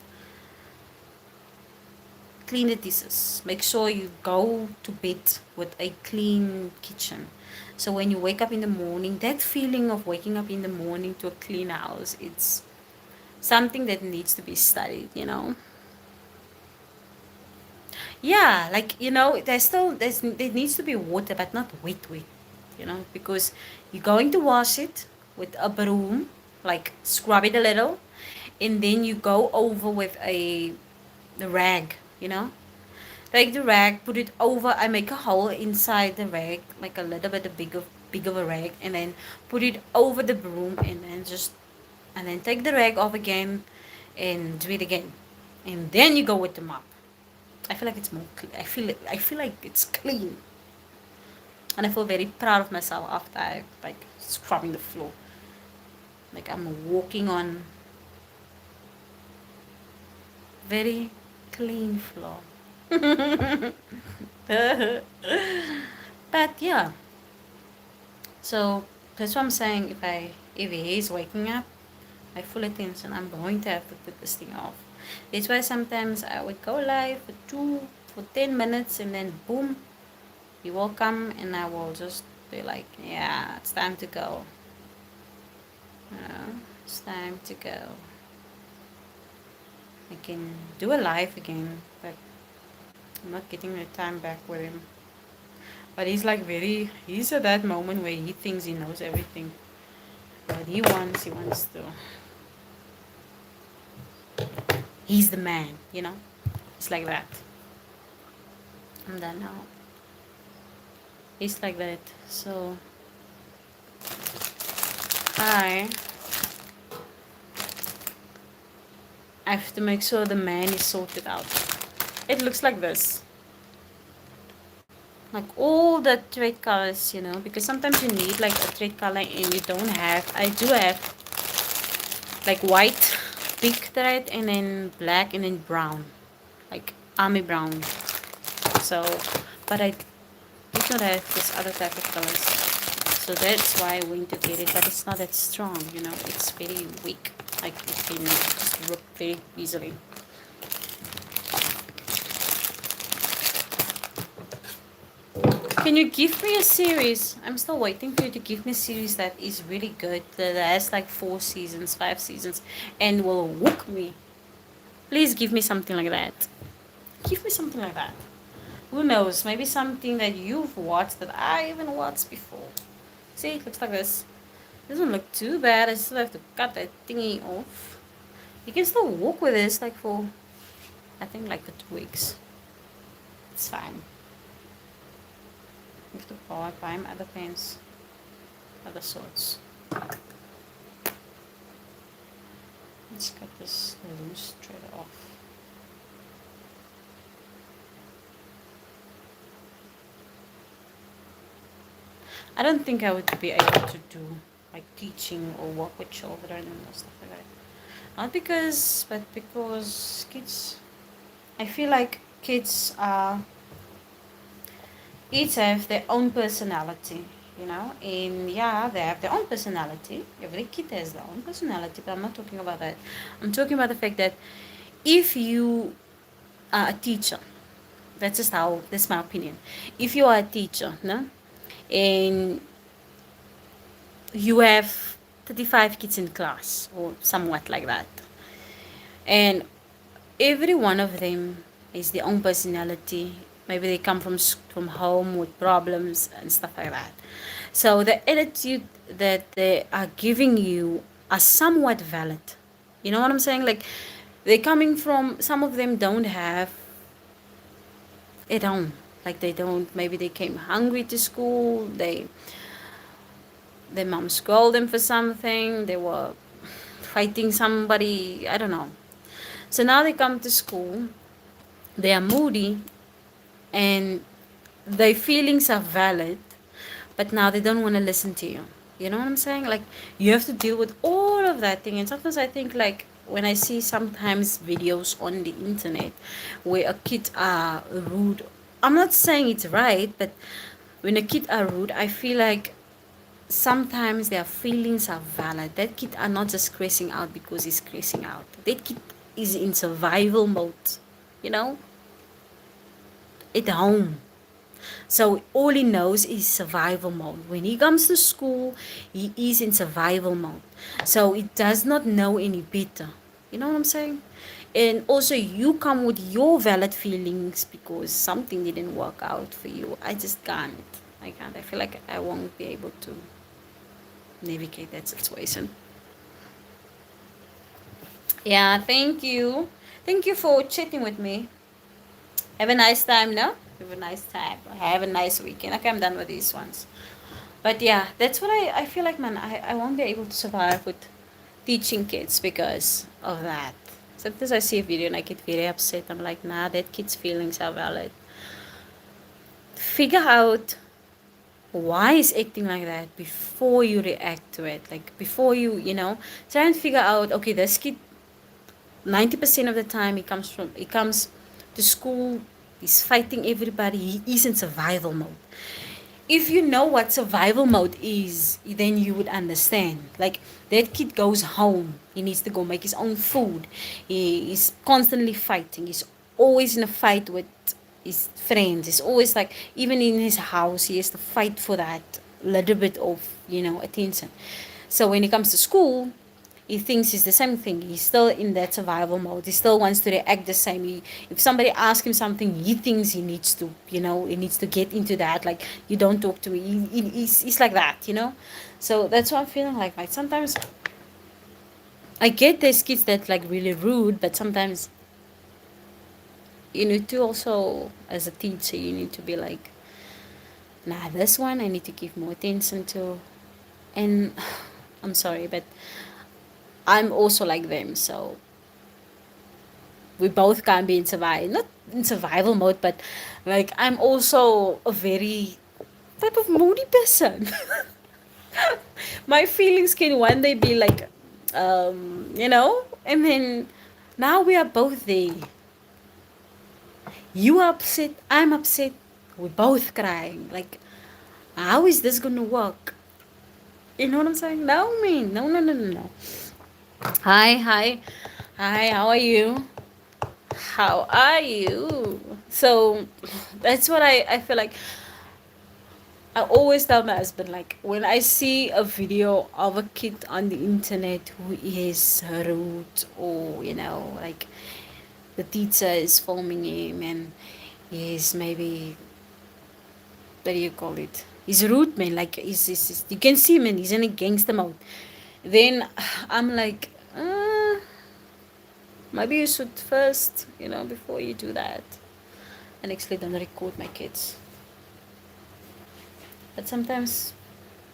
Clean the dishes. Make sure you go to bed with a clean kitchen. So when you wake up in the morning, that feeling of waking up in the morning to a clean house, it's something that needs to be studied, you know. Yeah, like you know, there needs to be water, but not wet, you know, because you're going to wash it with a broom, like scrub it a little, and then you go over with a the rag, you know. Take the rag, put it over. I make a hole inside the rag, like a little bit big of a rag, and then put it over the broom, and then take the rag off again, and do it again, and then you go with the mop. I feel like it's more. I feel like it's clean, and I feel very proud of myself after I like scrubbing the floor. Like I'm walking on very clean floor. But yeah, so that's what I'm saying. If he is waking up, my full attention, I'm going to have to put this thing off. That's why sometimes I would go live for 10 minutes, and then boom, he will come, and I will just be like, yeah, it's time to go. It's time to go. I can do a live again, but I'm not getting the time back with him. But he's at that moment where he thinks he knows everything. But he wants to. He's the man, you know? It's like that. I'm done now. He's like that. So, I have to make sure the man is sorted out. It looks like this. Like all the thread colors, you know, because sometimes you need like a thread color and you don't have. I do have like white, big thread, and then black, and then brown. Like army brown. So, but I did not have this other type of colors. So that's why I went to get it, but it's not that strong, you know, it's very weak. Like it can just rip very easily. Can you give me a series? I'm still waiting for you to give me a series that is really good, that has like 4 seasons, 5 seasons, and will hook me. Please give me something like that. Give me something like that. Who knows? Maybe something that you've watched that I haven't watched before. See, it looks like this. Doesn't look too bad. I still have to cut that thingy off. You can still walk with this like for, I think like for 2 weeks. It's fine. I have to buy him other pens, other sorts. Let's cut this loose thread off. I don't think I would be able to do like teaching or work with children and stuff like that. Not because, but because kids, I feel like kids are, each have their own personality, you know, and yeah, they have their own personality. Every kid has their own personality, but I'm not talking about that. I'm talking about the fact that if you are a teacher, that's my opinion. If you are a teacher, no, and you have 35 kids in class or somewhat like that, and every one of them is their own personality. Maybe they come from home with problems and stuff like that. So the attitude that they are giving you are somewhat valid. You know what I'm saying? Like they're coming from, some of them don't have it home. Like they don't, maybe they came hungry to school. Their mom scolded them for something. They were fighting somebody. I don't know. So now they come to school. They are moody and their feelings are valid, but now they don't want to listen to you. You know what I'm saying? Like you have to deal with all of that thing. And sometimes I think like when I see sometimes videos on the internet where a kid are rude, I'm not saying it's right, but when a kid are rude, I feel like sometimes their feelings are valid. That kid are not just crashing out because he's crashing out. That kid is in survival mode, you know, at home. So all he knows is survival mode. When he comes to school, he is in survival mode. So he does not know any better. You know what I'm saying? And also you come with your valid feelings because something didn't work out for you. I just can't. I can't. I feel like I won't be able to navigate that situation. Yeah, thank you. Thank you for chatting with me. Have a nice time, no? Have a nice time. Have a nice weekend. Okay, I'm done with these ones. But yeah, that's what I feel like, man. I won't be able to survive with teaching kids because of that. Sometimes I see a video and I get very upset. I'm like, nah, that kid's feelings are valid. Figure out why is acting like that before you react to it. Like before you try and figure out, okay, this kid 90% of the time he comes to school, he's fighting everybody, he is in survival mode. If you know what survival mode is, then you would understand. Like that kid goes home, he needs to go make his own food. He is constantly fighting. He's always in a fight with his friends. He's always like, even in his house, he has to fight for that little bit of, attention. So when he comes to school, he thinks it's the same thing. He's still in that survival mode. He still wants to react the same. If somebody asks him something, he thinks he needs to, he needs to get into that. Like, you don't talk to me. He's like that. So that's what I'm feeling like sometimes I get there's kids that like really rude, but sometimes you need to also, as a teacher, you need to be like, nah, this one I need to give more attention to. And I'm sorry, but I'm also like them, so we both can't be in survival, not in survival mode, but like I'm also a very type of moody person. My feelings can one day be like, and then now we are both there. You are upset, I'm upset, we're both crying. Like, how is this gonna work? You know what I'm saying? No, man, no, no, no, no, no. Hi, how are you? How are you? So that's what I feel like. I always tell my husband, like, when I see a video of a kid on the internet who is rude, or, like the teacher is filming him and he's maybe, what do you call it? He's rude, man. Like, you can see, man, he's in a gangster mode. Then I'm like, maybe you should first, before you do that. And actually don't record my kids. But sometimes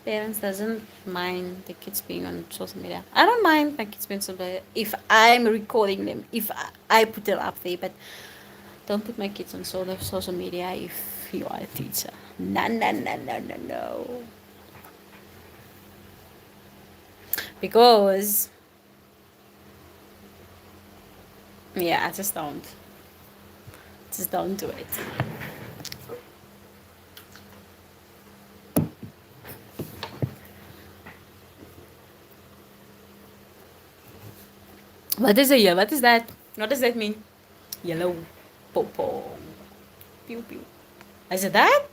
parents doesn't mind the kids being on social media. I don't mind my kids being on social media if I'm recording them, if I put them up there. But don't put my kids on social media if you are a teacher. No, no, no, no, no, no. Because, yeah, I just don't. Just don't do it. What is a year? What is that? What does that mean? Yellow. Popo. Pew pew. Is it that?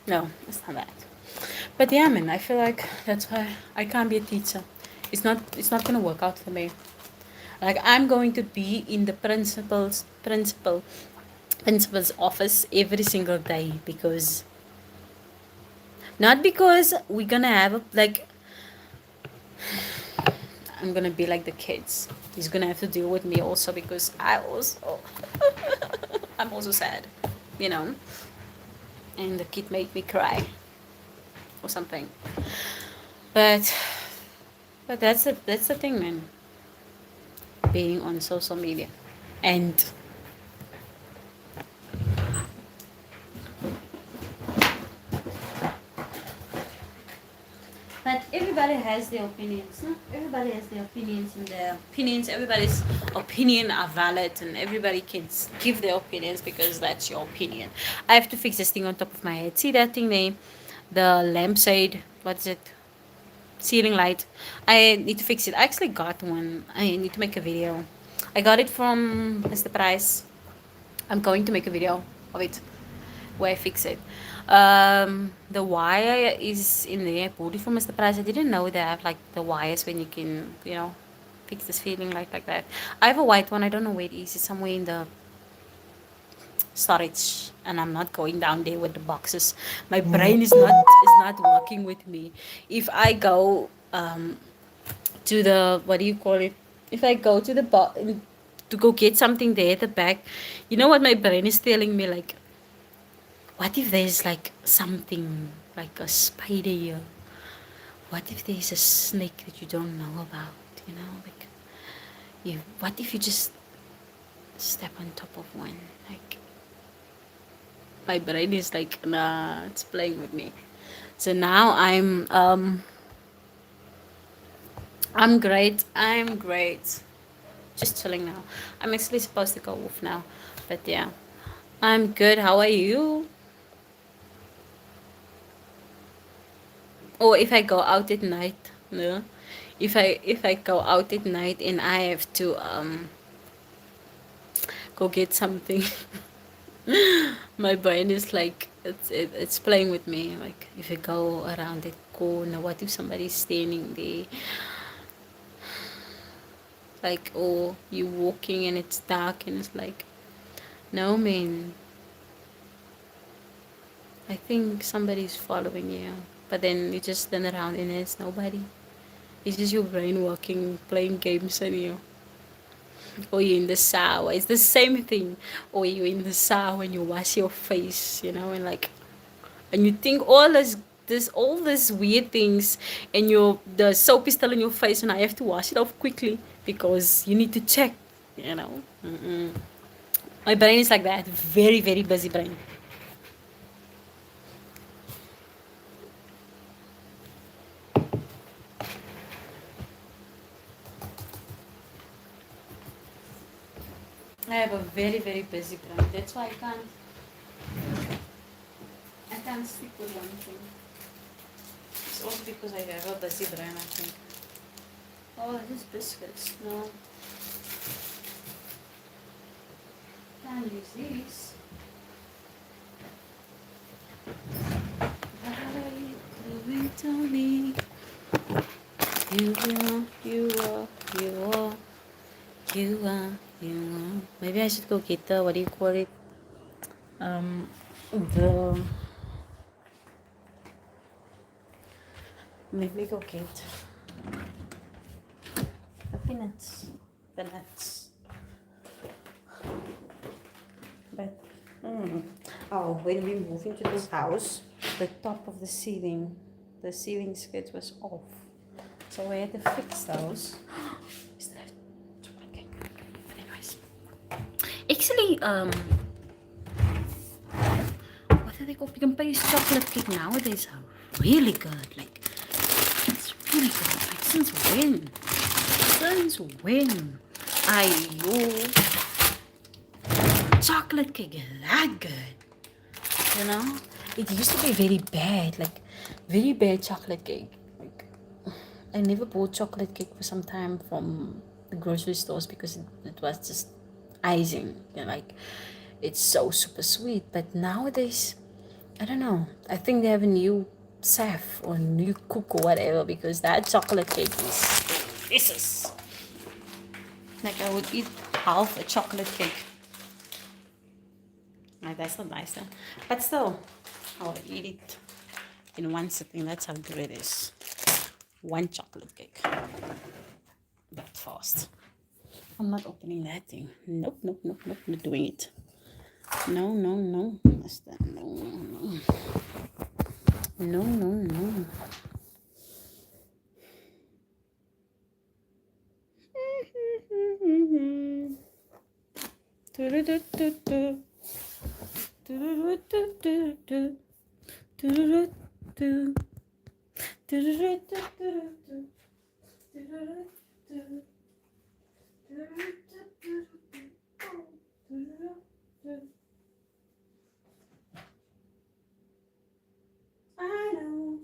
No, it's not that. But yeah, man, I feel like that's why I can't be a teacher. It's not gonna work out for me. Like, I'm going to be in the principal's office every single day, because not because we're gonna have like I'm gonna be like the kids. He's gonna have to deal with me also, because I'm also sad, you know. And the kid made me cry or something. But that's the thing, man. Being on social media, and but everybody has their opinions. No? Everybody has their opinions, and their opinions. Everybody's opinion are valid, and everybody can give their opinions because that's your opinion. I have to fix this thing on top of my head. See that thing there, the lampshade. What is it? Ceiling light. I need to fix it. I actually got one. I need to make a video. I got it from Mr. Price. I'm going to make a video of it where I fix it. The wire is in there. I bought it from Mr. Price. I didn't know they have like the wires when you can, fix this feeling like that. I have a white one. I don't know where it is. It's somewhere in the storage, and I'm not going down there with the boxes. My brain is not working with me. If I go to the, what do you call it, if I go to the to go get something there at the back, you know what my brain is telling me, like, what if there's like something like a spider here? What if there's a snake that you don't know about, like, what if you just step on top of one? Like, my brain is like, nah, it's playing with me. So now I'm great. I'm great. Just chilling now. I'm actually supposed to go off now. But yeah. I'm good. How are you? Or if I go out at night, no. If I go out at night and I have to go get something, my brain is like, it's playing with me. Like, if you go around that corner, what if somebody's standing there? Like, or you walking and it's dark and it's like, no, man, I think somebody's following you. But then you just turn around and there's nobody. It's just your brain working, playing games on you. Or you're in the shower. It's the same thing. Or you're in the shower when you wash your face, and like, and you think all this weird things, and the soap is still in your face, and I have to wash it off quickly because you need to check, Mm-mm. My brain is like that. Very, very busy brain. I have a very, very busy brain. That's why I can't stick with one thing. It's also because I have a busy brain, I think. Oh, these biscuits. No. Can't use these. What are you doing to me? You are, you are, you are, you are, you are. Maybe I should go get the, what do you call it? The Maybe go get the peanuts, the nuts. But oh, when we moved into this house, the top of the ceiling skirt was off, so we had to fix those. Is that okay? Anyways, actually, what do they call? Pick and Pay's chocolate cake nowadays are really good. Like, it's really good. Like, since when? Since when? Chocolate cake is that good? You know? It used to be very bad. Like, very bad chocolate cake. Like, I never bought chocolate cake for some time from the grocery stores because it was just icing. You know, like, it's so super sweet. But nowadays, I don't know. I think they have a new Saf or new cook or whatever because that chocolate cake is delicious. Like I would eat half a chocolate cake. Like that's not nice though. But still, I'll eat it in one sitting. That's how good it is. One chocolate cake. That fast. I'm not opening that thing. Nope, nope, nope, nope. Not doing it. No, no, no. Master. No, no, no. No, no, no. I know.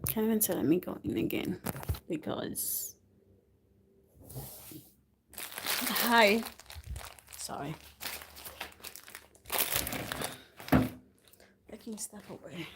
Can't even let me go in again because hi, sorry, taking stuff away.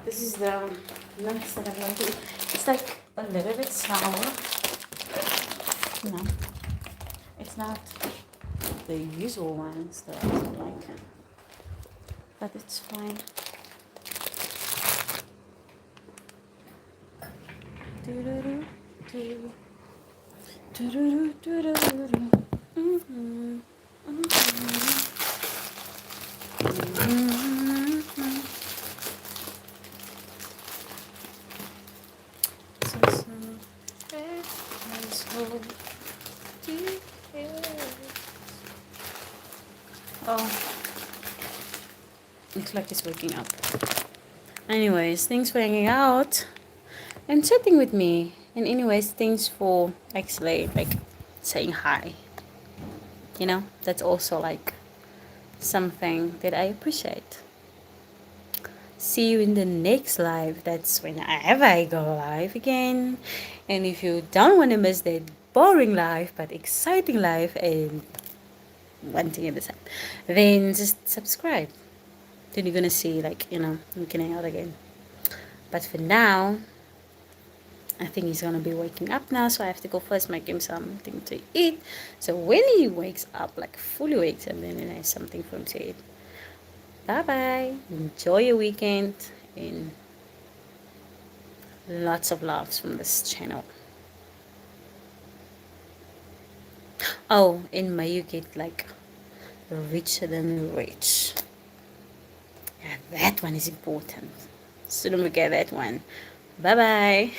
This is the nuts that I'm going to eat. It's like a little bit sour. No, it's not the usual ones that I don't like, but it's fine. Oh, looks like it's waking up. Anyways, thanks for hanging out and chatting with me. And anyways, thanks for actually like saying hi. You know, that's also like something that I appreciate. See you in the next live. That's whenever I go live again. And if you don't want to miss that boring life but exciting life and one thing at a time, then just subscribe. Then you're gonna see like, you know, we can hang out again. But for now, I think he's gonna be waking up now, so I have to go first make him something to eat. So when he wakes up, like fully wakes up, then I have something for him to eat. Bye bye. Enjoy your weekend and Lots of loves from this channel. Oh, in my you get like richer than rich. Yeah, that one is important. So don't forget that one. Bye bye.